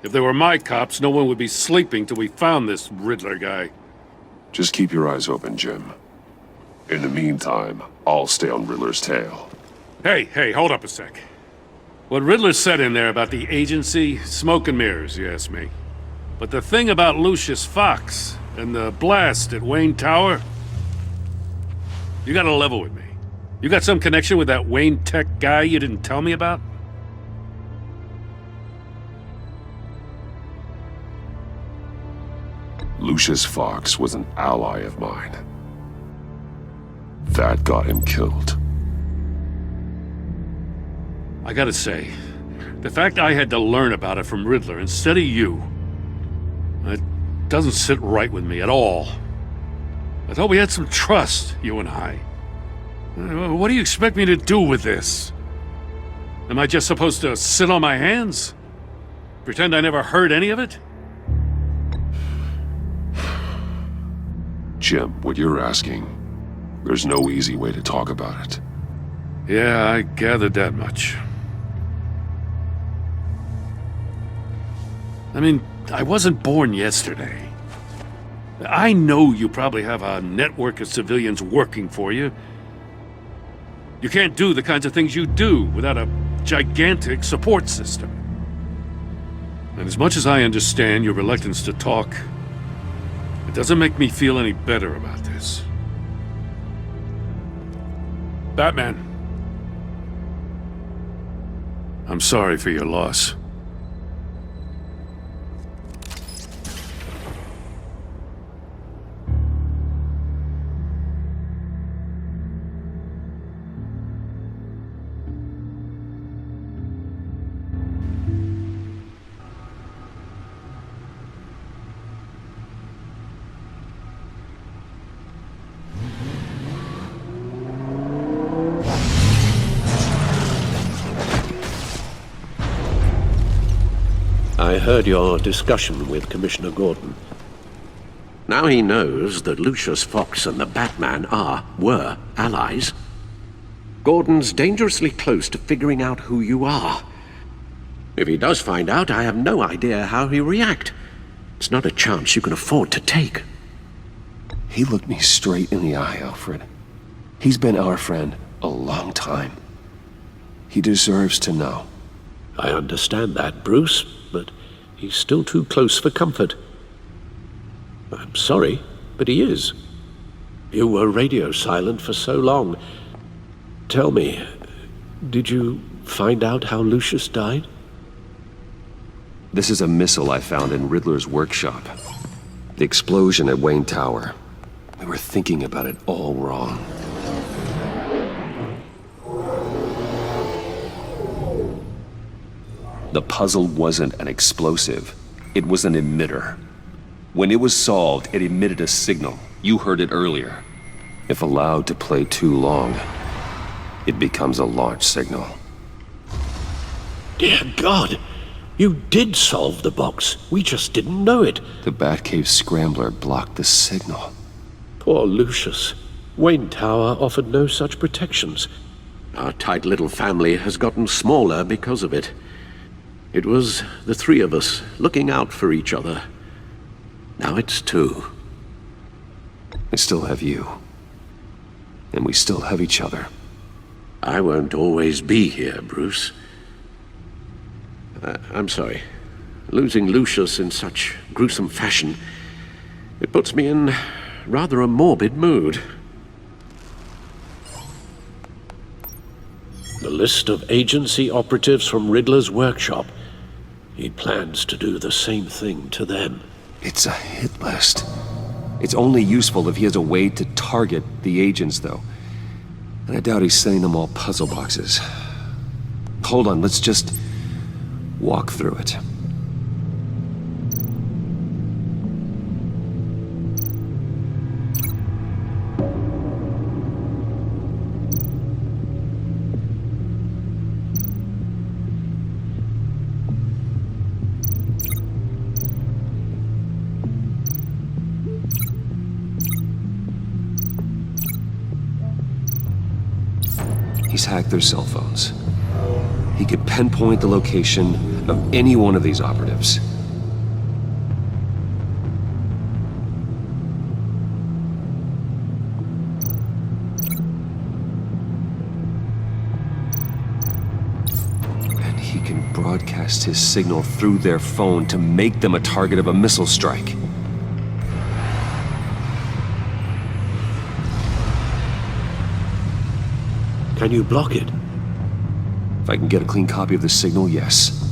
If they were my cops, no one would be sleeping till we found this Riddler guy. Just keep your eyes open, Jim. In the meantime, I'll stay on Riddler's tail. Hey, hold up a sec. What Riddler said in there about the agency, smoke and mirrors, you ask me. But the thing about Lucius Fox and the blast at Wayne Tower, you gotta level with me. You got some connection with that Wayne Tech guy you didn't tell me about? Lucius Fox was an ally of mine. That got him killed. I gotta say, the fact I had to learn about it from Riddler instead of you, it doesn't sit right with me at all. I thought we had some trust, you and I. What do you expect me to do with this? Am I just supposed to sit on my hands? Pretend I never heard any of it? Jim, what you're asking, there's no easy way to talk about it. Yeah, I gathered that much. I mean, I wasn't born yesterday. I know you probably have a network of civilians working for you. You can't do the kinds of things you do without a gigantic support system. And as much as I understand your reluctance to talk, it doesn't make me feel any better about this. Batman. I'm sorry for your loss. I heard your discussion with Commissioner Gordon. Now he knows that Lucius Fox and the Batman were allies. Gordon's dangerously close to figuring out who you are. If he does find out, I have no idea how he'll react. It's not a chance you can afford to take. He looked me straight in the eye, Alfred. He's been our friend a long time. He deserves to know. I understand that, Bruce, but he's still too close for comfort. I'm sorry, but he is. You were radio silent for so long. Tell me, did you find out how Lucius died? This is a missile I found in Riddler's workshop. The explosion at Wayne Tower. We were thinking about it all wrong. The puzzle wasn't an explosive. It was an emitter. When it was solved, it emitted a signal. You heard it earlier. If allowed to play too long, it becomes a launch signal. Dear God! You did solve the box. We just didn't know it. The Batcave scrambler blocked the signal. Poor Lucius. Wayne Tower offered no such protections. Our tight little family has gotten smaller because of it. It was the three of us looking out for each other. Now it's two. I still have you. And we still have each other. I won't always be here, Bruce. I'm sorry. Losing Lucius in such gruesome fashion, it puts me in rather a morbid mood. The list of agency operatives from Riddler's workshop. He plans to do the same thing to them. It's a hit list. It's only useful if he has a way to target the agents, though. And I doubt he's sending them all puzzle boxes. Hold on, let's just walk through it. He's hacked their cell phones. He could pinpoint the location of any one of these operatives. broadcast his signal through their phone to make them a target of a missile strike. Can you block it? If I can get a clean copy of the signal, yes.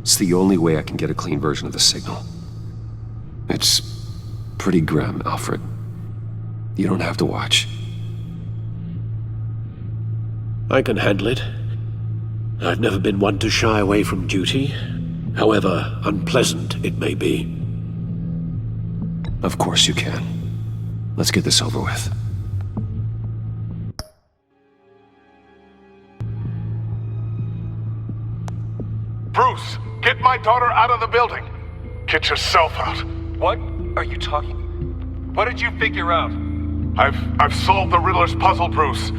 It's the only way I can get a clean version of the signal. It's pretty grim, Alfred. You don't have to watch. I can handle it. I've never been one to shy away from duty, however unpleasant it may be. Of course you can. Let's get this over with. Bruce, get my daughter out of the building. Get yourself out. What are you talking? What did you figure out? I've solved the Riddler's puzzle, Bruce.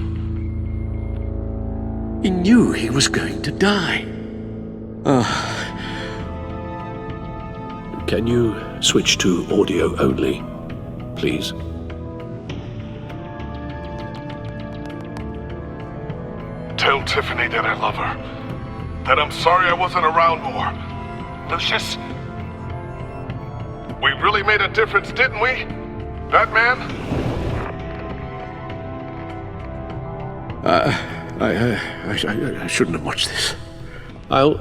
He knew he was going to die. Can you switch to audio only, please? Tell Tiffany that I love her. That I'm sorry I wasn't around more. Lucius? We really made a difference, didn't we? That man? I shouldn't have watched this. I'll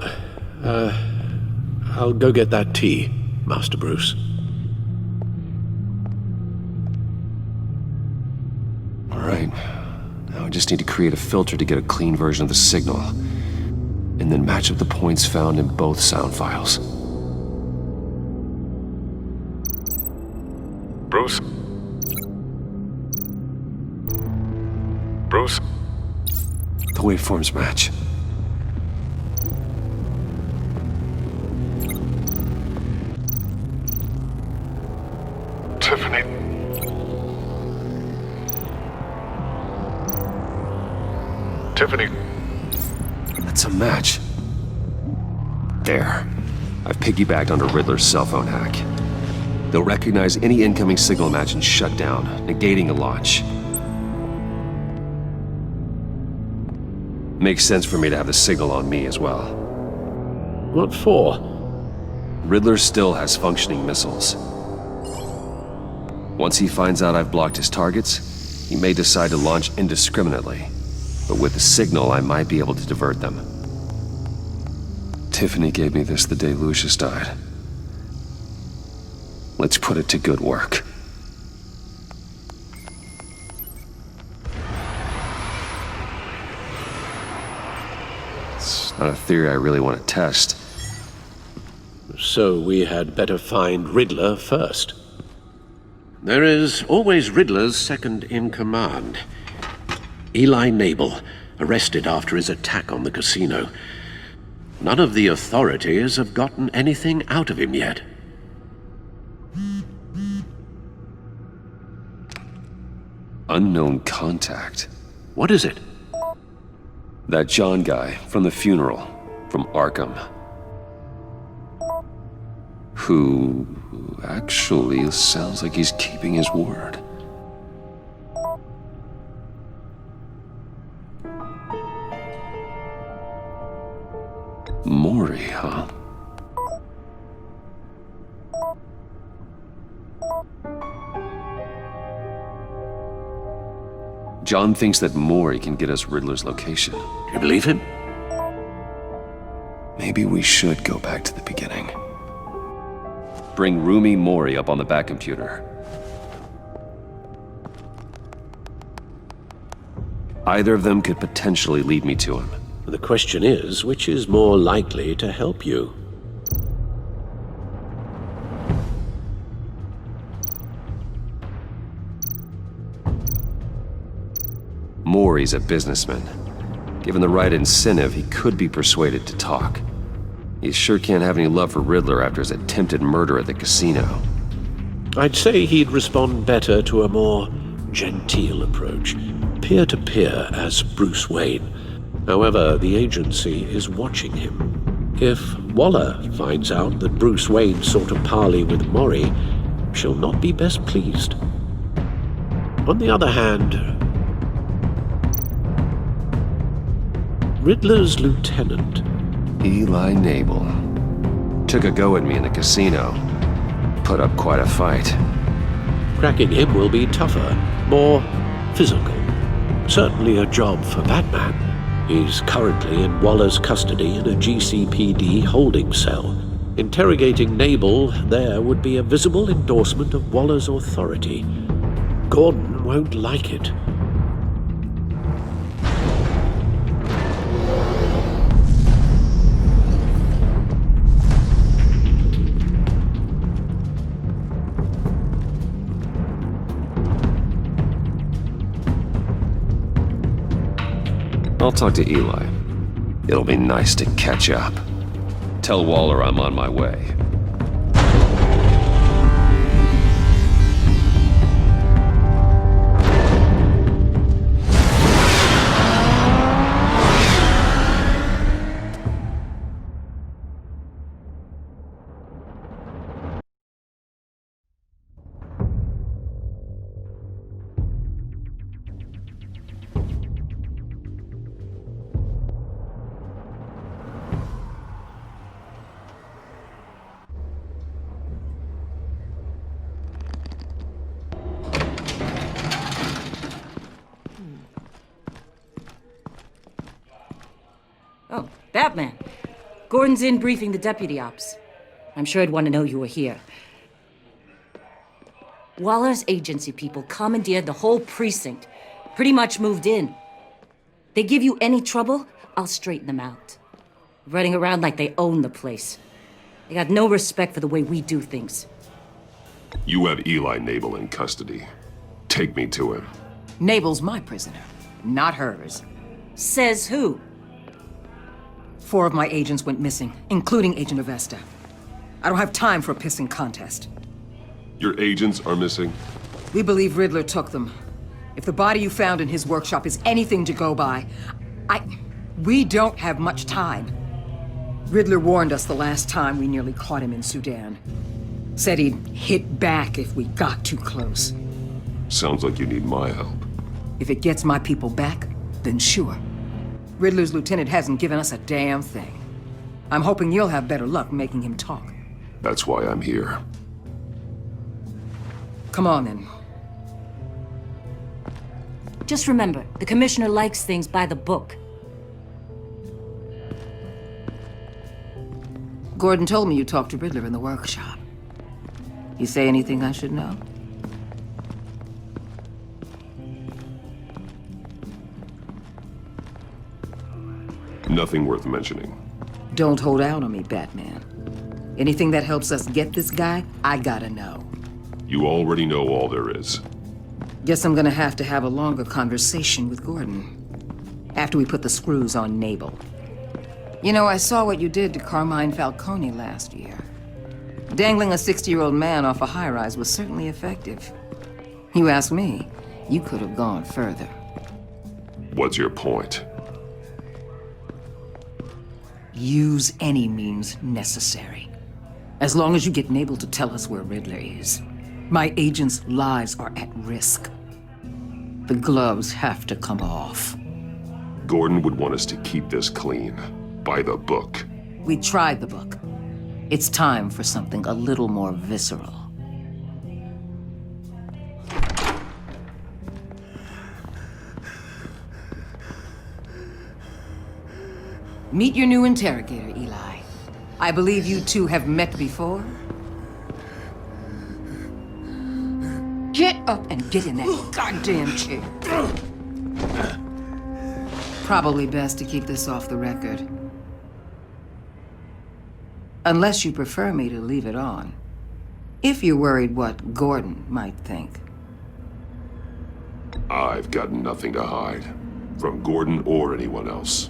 go get that tea, Master Bruce. All right. Now I just need to create a filter to get a clean version of the signal, and then match up the points found in both sound files. Bruce? Bruce? The waveforms match. Tiffany? Tiffany? That's a match. There. I've piggybacked onto Riddler's cell phone hack. They'll recognize any incoming signal match and shut down, negating a launch. Makes sense for me to have the signal on me as well. What for? Riddler still has functioning missiles. Once he finds out I've blocked his targets, he may decide to launch indiscriminately. But with the signal, I might be able to divert them. Tiffany gave me this the day Lucius died. Let's put it to good work. It's not a theory I really want to test. So we had better find Riddler first. There is always Riddler's second in command. Eli Nabel, arrested after his attack on the casino. None of the authorities have gotten anything out of him yet. Unknown contact. What is it? That John guy from the funeral, from Arkham. Who actually sounds like he's keeping his word. Mori, huh? John thinks that Mori can get us Riddler's location. Do you believe him? Maybe we should go back to the beginning. Bring Rumi Mori up on the back computer. Either of them could potentially lead me to him. The question is, which is more likely to help you? Mori's a businessman. Given the right incentive, he could be persuaded to talk. He sure can't have any love for Riddler after his attempted murder at the casino. I'd say he'd respond better to a more genteel approach, peer-to-peer as Bruce Wayne. However, the agency is watching him. If Waller finds out that Bruce Wayne sought a parley with Mori, she'll not be best pleased. On the other hand, Riddler's lieutenant, Eli Nabel. Took a go at me in the casino. Put up quite a fight. cracking him will be tougher, more physical. Certainly a job for Batman. He's currently in Waller's custody in a GCPD holding cell. Interrogating Nabel there would be a visible endorsement of Waller's authority. Gordon won't like it. I'll talk to Eli. It'll be nice to catch up. Tell Waller I'm on my way. Oh, Batman. Gordon's in briefing the deputy ops. I'm sure I'd want to know you were here. Waller's agency people commandeered the whole precinct. Pretty much moved in. They give you any trouble, I'll straighten them out. Running around like they own the place. They got no respect for the way we do things. You have Eli Nabel in custody. Take me to him. Nabel's my prisoner, not hers. Says who? 4 of my agents went missing, including Agent Avesta. I don't have time for a pissing contest. Your agents are missing? We believe Riddler took them. If the body you found in his workshop is anything to go by, we don't have much time. Riddler warned us the last time we nearly caught him in Sudan. Said he'd hit back if we got too close. Sounds like you need my help. If it gets my people back, then sure. Riddler's lieutenant hasn't given us a damn thing. I'm hoping you'll have better luck making him talk. That's why I'm here. Come on, then. Just remember, the commissioner likes things by the book. Gordon told me you talked to Riddler in the workshop. You say anything I should know? Nothing worth mentioning. Don't hold out on me, Batman. Anything that helps us get this guy, I gotta know. You already know all there is. Guess I'm gonna have to have a longer conversation with Gordon. After we put the screws on Nabel. You know, I saw what you did to Carmine Falcone last year. Dangling a 60-year-old man off a high-rise was certainly effective. You ask me, you could have gone further. What's your point? Use any means necessary. As long as you get Nabel to tell us where Riddler is. My agents' lives are at risk. The gloves have to come off. Gordon would want us to keep this clean. By the book. We tried the book. It's time for something a little more visceral. Meet your new interrogator, Eli. I believe you two have met before. Get up and get in that goddamn chair. Probably best to keep this off the record. Unless you prefer me to leave it on. If you're worried what Gordon might think. I've got nothing to hide. From Gordon or anyone else.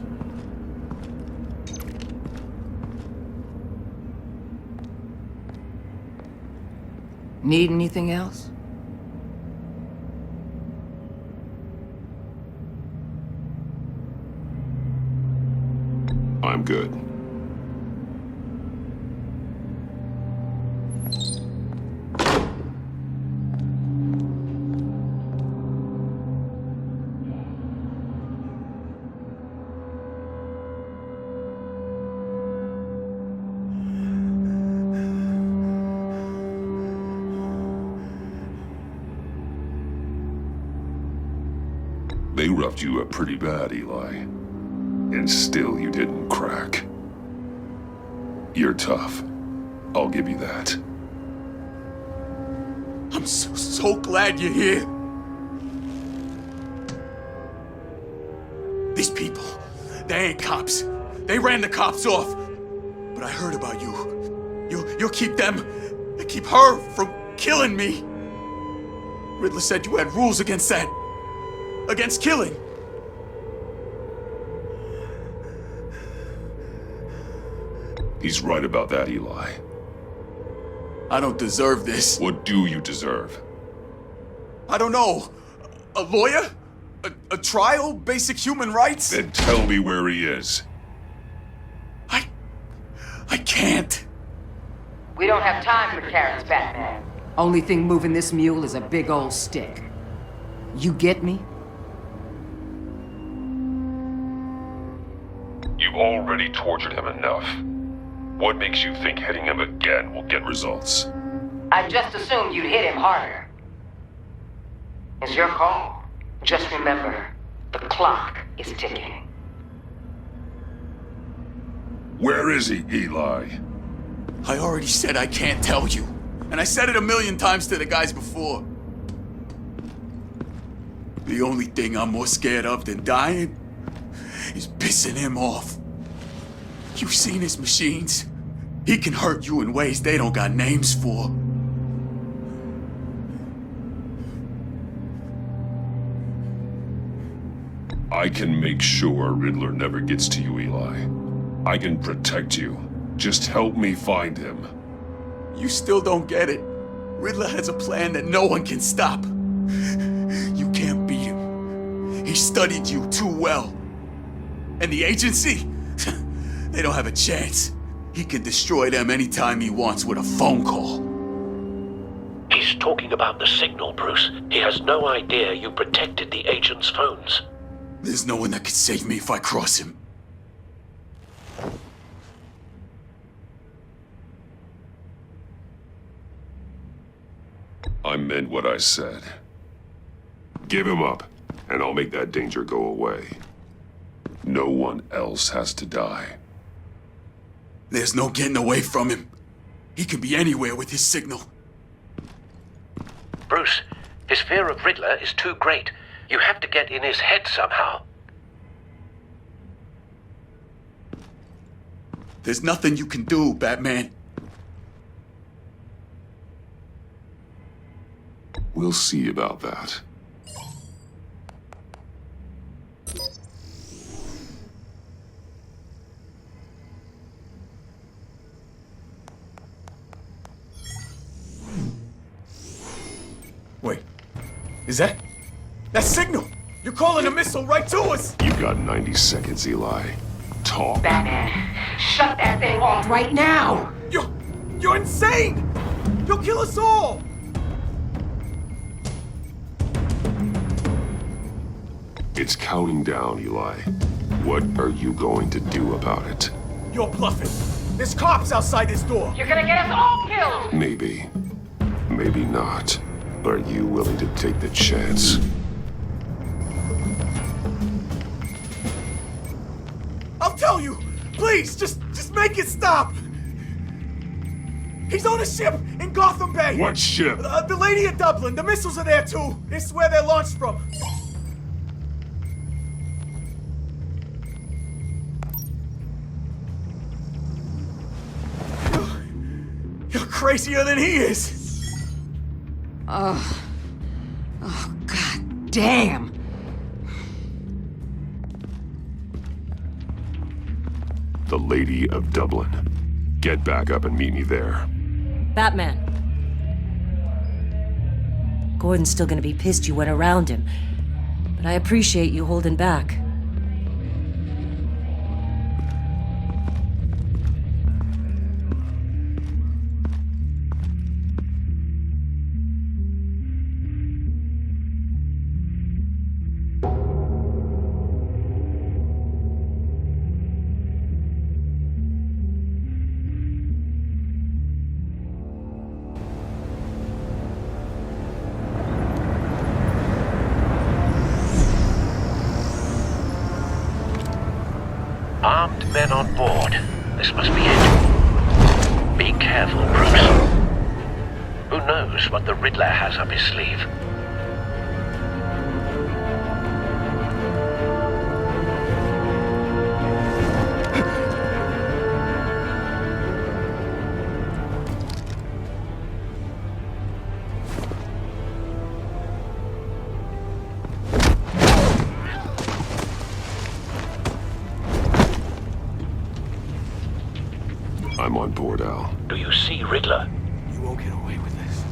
Need anything else? I'm good. They roughed you up pretty bad, Eli. And still you didn't crack. You're tough. I'll give you that. I'm so glad you're here. These people, they ain't cops. They ran the cops off. But I heard about you. You'll keep them, keep her from killing me. Riddler said you had rules against that. Against killing. He's right about that, Eli. I don't deserve this. What do you deserve? I don't know. A lawyer? A trial? Basic human rights? Then tell me where he is. I can't. We don't have time for carrots, Batman. Only thing moving this mule is a big old stick. You get me? You've already tortured him enough. What makes you think hitting him again will get results? I just assumed you'd hit him harder. It's your call. Just remember, the clock is ticking. Where is he, Eli? I already said I can't tell you. And I said it 1,000,000 times to the guys before. The only thing I'm more scared of than dying is pissing him off. You've seen his machines. He can hurt you in ways they don't got names for. I can make sure Riddler never gets to you, Eli. I can protect you. Just help me find him. You still don't get it. Riddler has a plan that no one can stop. You can't beat him. He studied you too well. And the agency? They don't have a chance. He can destroy them anytime he wants with a phone call. He's talking about the signal, Bruce. He has no idea you protected the agent's phones. There's no one that can save me if I cross him. I meant what I said. Give him up, and I'll make that danger go away. No one else has to die. There's no getting away from him. He can be anywhere with his signal. Bruce, his fear of Riddler is too great. You have to get in his head somehow. There's nothing you can do, Batman. We'll see about that. Wait, is that signal? You're calling a missile right to us! You got 90 seconds, Eli. Talk. Batman, shut that thing off right now! You're insane! You'll kill us all! It's counting down, Eli. What are you going to do about it? You're bluffing. There's cops outside this door. You're gonna get us all killed! Maybe. Maybe not. Are you willing to take the chance? I'll tell you! Please, just make it stop! He's on a ship in Gotham Bay! What ship? The Lady of Dublin. The missiles are there too. It's where they're launched from. You're crazier than he is! Oh, God damn! The Lady of Dublin. Get back up and meet me there. Batman. Gordon's still gonna be pissed you went around him, but I appreciate you holding back. Armed men on board. This must be it. Be careful, Bruce. Who knows what the Riddler has up his sleeve? I'm on board, Al. Do you see Riddler? You won't get away with this.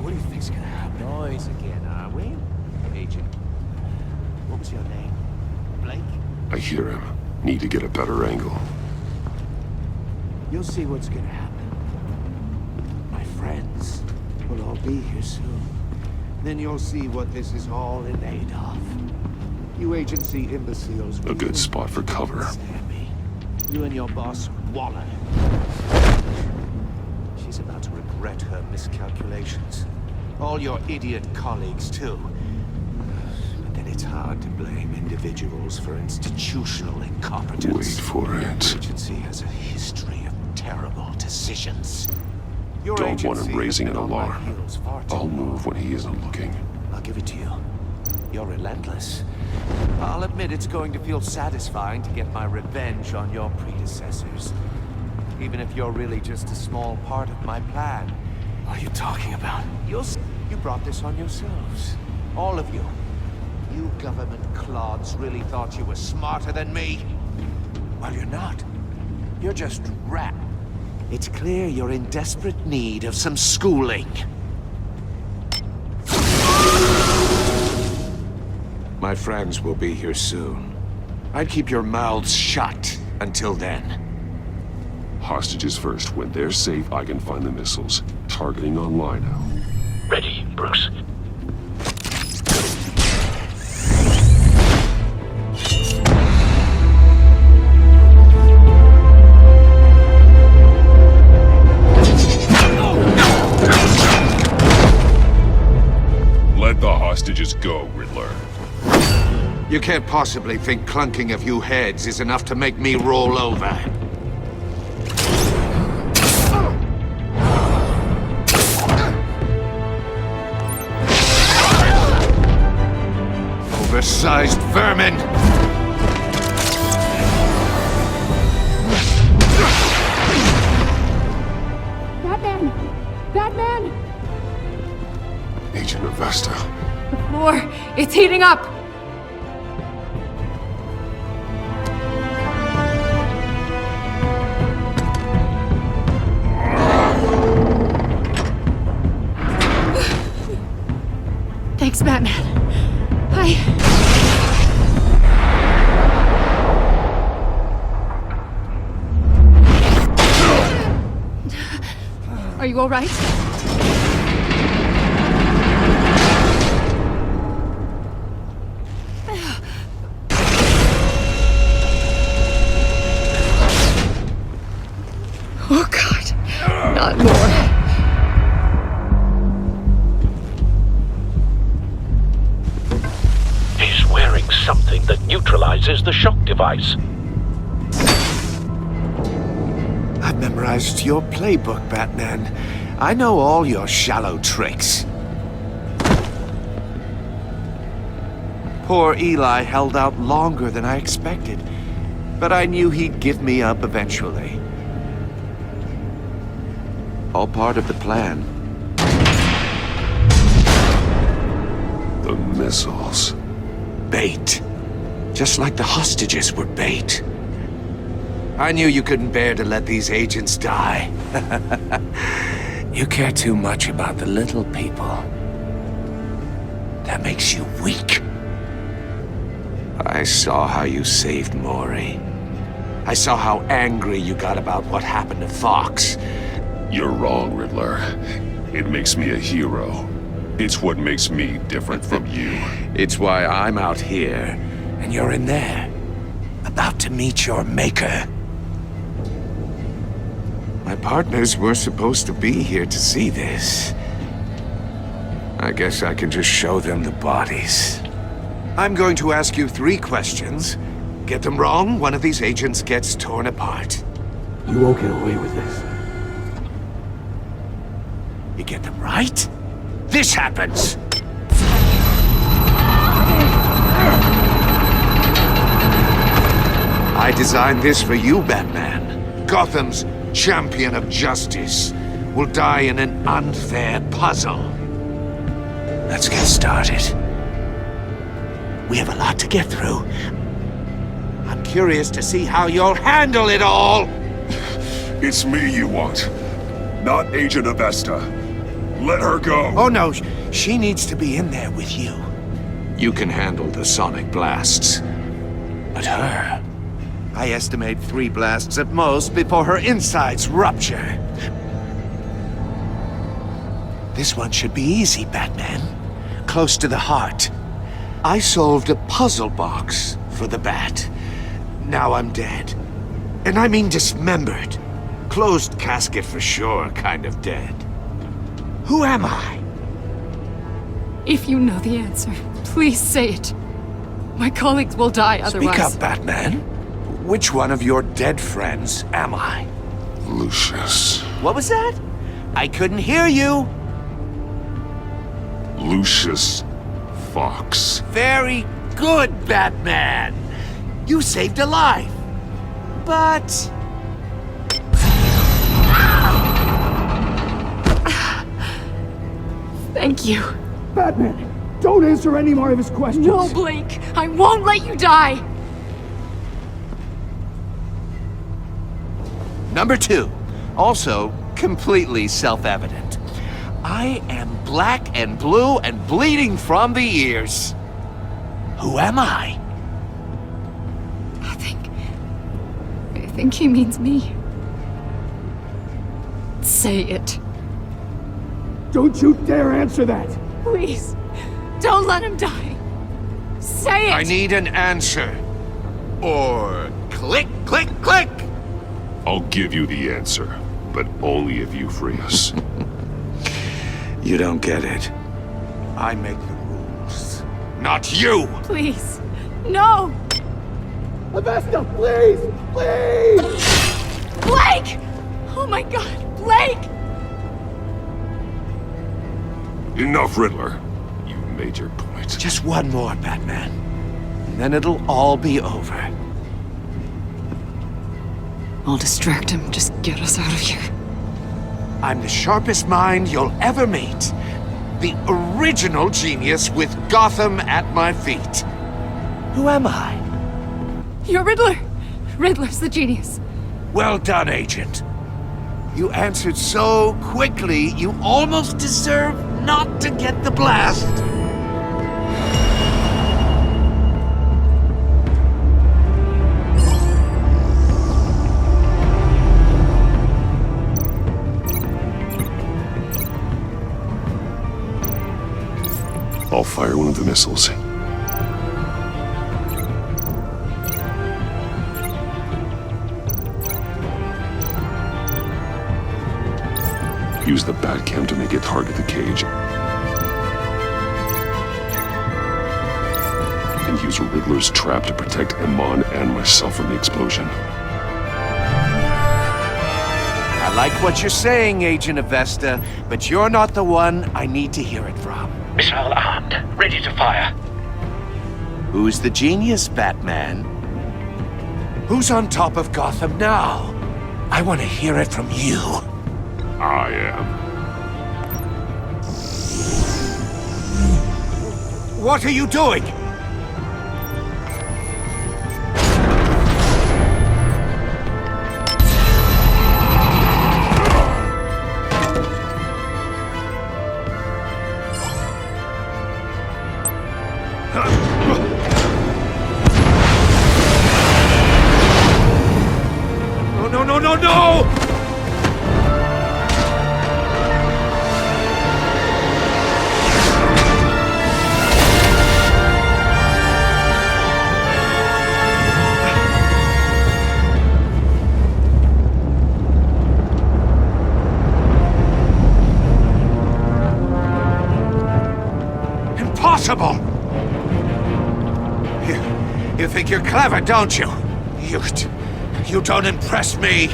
What do you think's gonna happen? Noise again, are we? Agent. What was your name? Blake? I hear him. Need to get a better angle. You'll see what's gonna happen. My friends will all be here soon. Then you'll see what this is all in aid of. You agency imbeciles. A good spot for cover. Understand me. You and your boss wallow. She's about to regret her miscalculations. All your idiot colleagues, too. But then it's hard to blame individuals for institutional incompetence. Wait for it. The agency has a history of terrible decisions. Your Don't want agency him raising has an been on my alarm. heels far too I'll long. move when he isn't looking. I'll give it to you. You're relentless. I'll admit it's going to feel satisfying to get my revenge on your predecessors. Even if you're really just a small part of my plan. What are you talking about? You brought this on yourselves. All of you. You government clods really thought you were smarter than me? Well, you're not. You're just rat. It's clear you're in desperate need of some schooling. My friends will be here soon. I'd keep your mouths shut until then. Hostages first. When they're safe, I can find the missiles. Targeting online now. Ready, Bruce. Let the hostages go, Riddler. You can't possibly think clunking a few heads is enough to make me roll over. Oversized vermin! Batman! Batman! Agent Avesta. The floor, it's heating up! Thanks, Batman. Are you all right? Oh, God. Not more. He's wearing something that neutralizes the shock device. I've memorized your playbook, Batman. I know all your shallow tricks. Poor Eli held out longer than I expected, but I knew he'd give me up eventually. All part of the plan. The missiles. Bait. Just like the hostages were bait. I knew you couldn't bear to let these agents die. You care too much about the little people. That makes you weak. I saw how you saved Maury. I saw how angry you got about what happened to Fox. You're wrong, Riddler. It makes me a hero. It's what makes me different from you. It's why I'm out here, and you're in there. About to meet your maker. My partners were supposed to be here to see this. I guess I can just show them the bodies. I'm going to ask you 3 questions, Get them wrong, one of these agents gets torn apart. You won't get away with this. You get them right, this happens! I designed this for you, Batman. Gotham's champion of justice will die in an unfair puzzle. Let's get started. We have a lot to get through. I'm curious to see how you'll handle it all! It's me you want, not Agent Avesta. Let her go. Oh no, she needs to be in there with you. You can handle the sonic blasts. But her... I estimate 3 blasts at most before her insides rupture. This one should be easy, Batman. Close to the heart. I solved a puzzle box for the Bat. Now I'm dead. And I mean dismembered. Closed casket for sure, kind of dead. Who am I? If you know the answer, please say it. My colleagues will die otherwise. Speak up, Batman. Which one of your dead friends am I? Lucius. What was that? I couldn't hear you. Lucius Fox. Very good, Batman. You saved a life. But... Thank you. Batman, don't answer any more of his questions. No, Blake. I won't let you die. Number 2. Also, completely self-evident. I am black and blue and bleeding from the ears. Who am I? I think he means me. Say it. Don't you dare answer that! Please. Don't let him die. Say it! I need an answer. Or click, click, click! I'll give you the answer, but only if you free us. You don't get it. I make the rules, not you! Please. No! Avesta, please! Please! Blake! Oh my god, Blake! Enough, Riddler. You've made your point. Just one more, Batman. And then it'll all be over. I'll distract him. Just get us out of here. I'm the sharpest mind you'll ever meet. The original genius with Gotham at my feet. Who am I? You're Riddler! Riddler's the genius. Well done, Agent. You answered so quickly, you almost deserve not to get the blast. I'll fire one of the missiles. Use the Batcam to make it target the cage. And use Riddler's trap to protect Iman and myself from the explosion. I like what you're saying, Agent Avesta, but you're not the one I need to hear it from. Missile armed, ready to fire. Who's the genius, Batman? Who's on top of Gotham now? I want to hear it from you. I am. What are you doing? No! Impossible! If think you're clever, don't you? You don't impress me.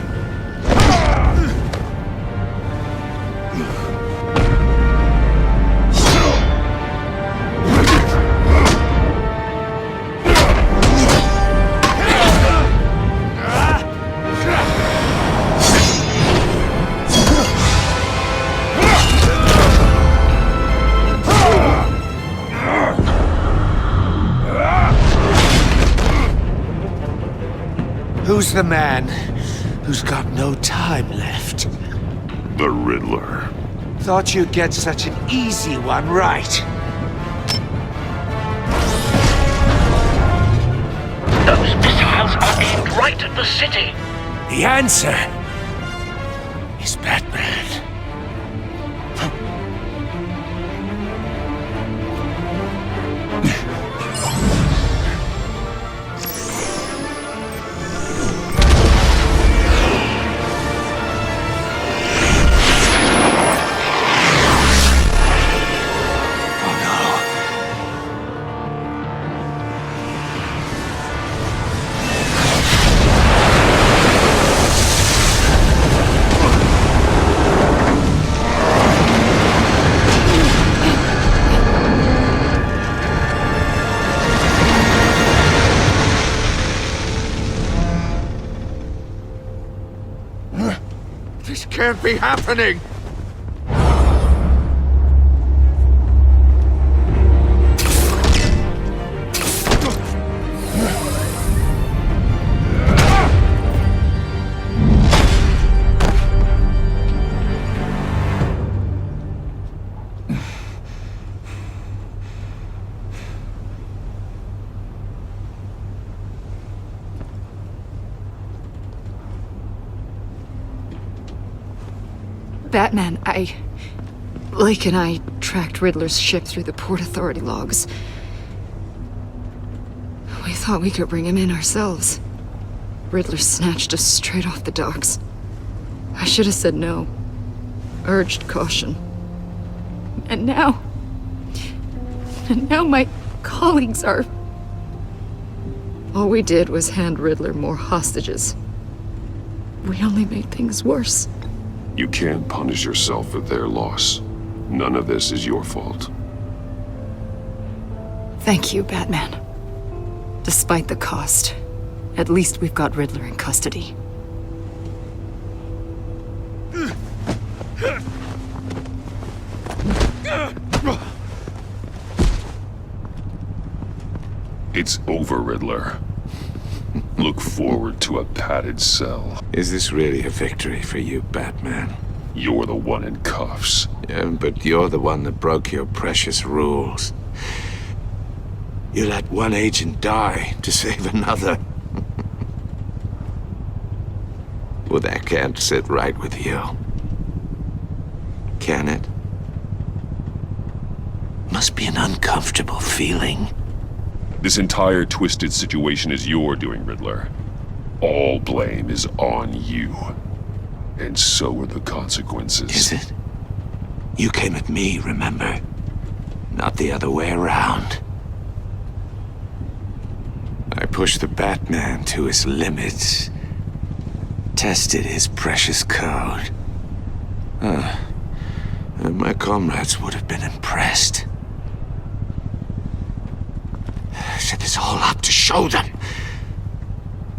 Who's the man who's got no time left? The Riddler. Thought you'd get such an easy one right. Those missiles are aimed right at the city. The answer is Batman. This can't be happening! Batman, Lake and I tracked Riddler's ship through the Port Authority logs. We thought we could bring him in ourselves. Riddler snatched us straight off the docks. I should have said no. Urged caution. And now my colleagues are... All we did was hand Riddler more hostages. We only made things worse. You can't punish yourself for their loss. None of this is your fault. Thank you, Batman. Despite the cost, at least we've got Riddler in custody. It's over, Riddler. Look forward to a padded cell. Is this really a victory for you, Batman? You're the one in cuffs. Yeah, but you're the one that broke your precious rules. You let one agent die to save another. Well, that can't sit right with you. Can it? Must be an uncomfortable feeling. This entire twisted situation is your doing, Riddler. All blame is on you. And so are the consequences. Is it? You came at me, remember? Not the other way around. I pushed the Batman to his limits. Tested his precious code. And my comrades would have been impressed. Set this all up to show them.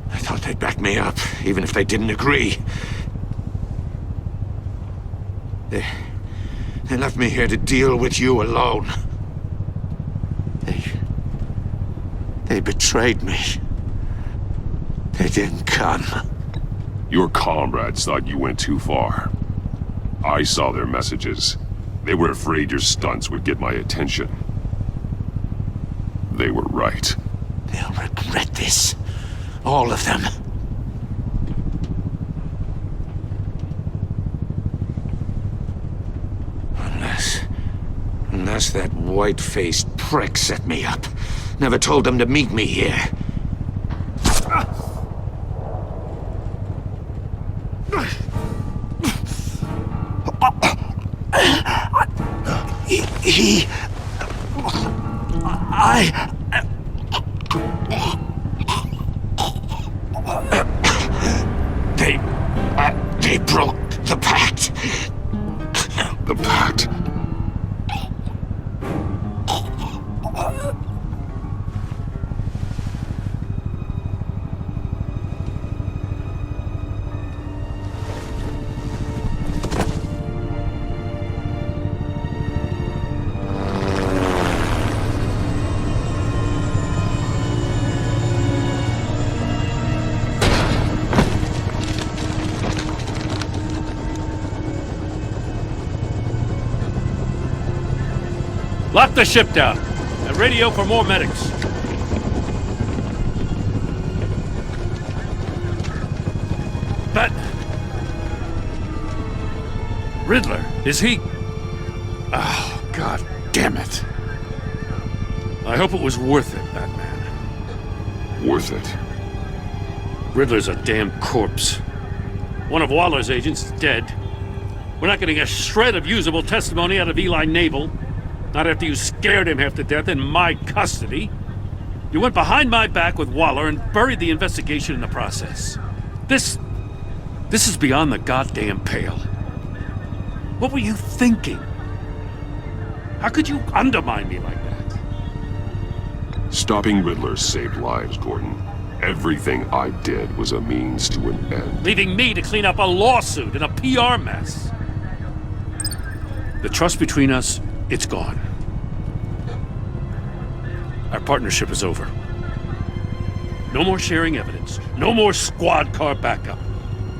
I thought they'd back me up, even if they didn't agree. They left me here to deal with you alone. They betrayed me. They didn't come. Your comrades thought you went too far. I saw their messages. They were afraid your stunts would get my attention. They were right. They'll regret this. All of them. Unless that white-faced prick set me up. Never told them to meet me here. They broke the pact. The pact? Lock the ship down and radio for more medics. But Riddler, is he? Oh, God damn it. I hope it was worth it, Batman. Worth it. Riddler's a damn corpse. One of Waller's agents is dead. We're not getting a shred of usable testimony out of Eli Nabel. Not after you scared him half to death in my custody. You went behind my back with Waller and buried the investigation in the process. This is beyond the goddamn pale. What were you thinking? How could you undermine me like that? Stopping Riddler saved lives, Gordon. Everything I did was a means to an end. Leaving me to clean up a lawsuit and a PR mess. The trust between us, it's gone. Our partnership is over. No more sharing evidence. No more squad car backup.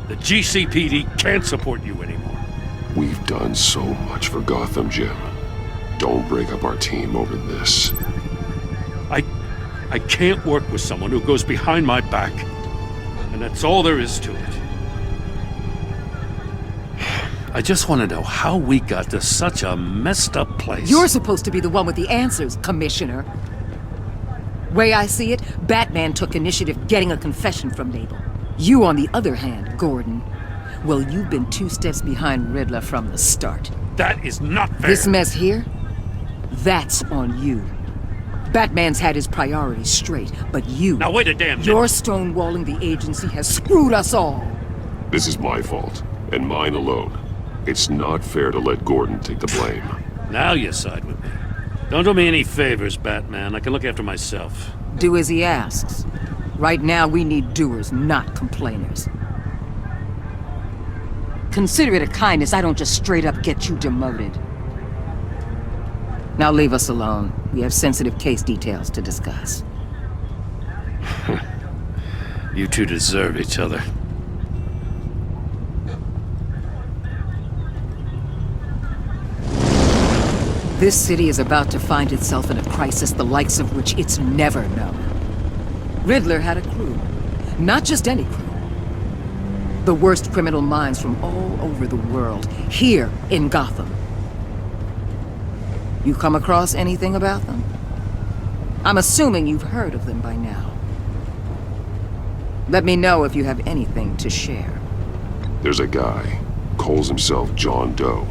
The GCPD can't support you anymore. We've done so much for Gotham, Jim. Don't break up our team over this. I can't work with someone who goes behind my back. And that's all there is to it. I just want to know how we got to such a messed up place. You're supposed to be the one with the answers, Commissioner. Way I see it, Batman took initiative getting a confession from Nabel. You, on the other hand, Gordon, well, you've been 2 steps behind Riddler from the start. That is not fair. This mess here, that's on you. Batman's had his priorities straight, but you... Now wait a damn minute. Your stonewalling the agency has screwed us all. This is my fault, and mine alone. It's not fair to let Gordon take the blame. Now you side with me. Don't do me any favors, Batman. I can look after myself. Do as he asks. Right now, we need doers, not complainers. Consider it a kindness I don't just straight up get you demoted. Now leave us alone. We have sensitive case details to discuss. You two deserve each other. This city is about to find itself in a crisis the likes of which it's never known. Riddler had a crew. Not just any crew. The worst criminal minds from all over the world, here in Gotham. You come across anything about them? I'm assuming you've heard of them by now. Let me know if you have anything to share. There's a guy, calls himself John Doe.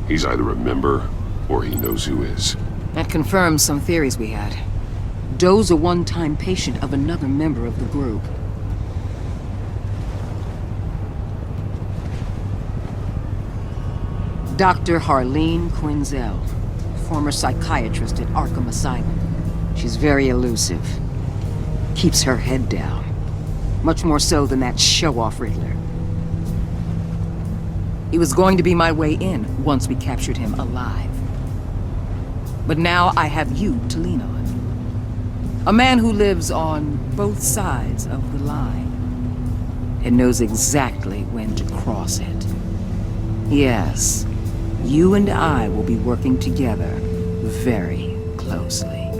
He's either a member, or he knows who is. That confirms some theories we had. Doe's a one-time patient of another member of the group. Dr. Harleen Quinzel, former psychiatrist at Arkham Asylum. She's very elusive. Keeps her head down. Much more so than that show-off Riddler. He was going to be my way in once we captured him alive. But now I have you to lean on. A man who lives on both sides of the line and knows exactly when to cross it. Yes, you and I will be working together very closely.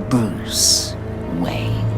Bruce Wayne.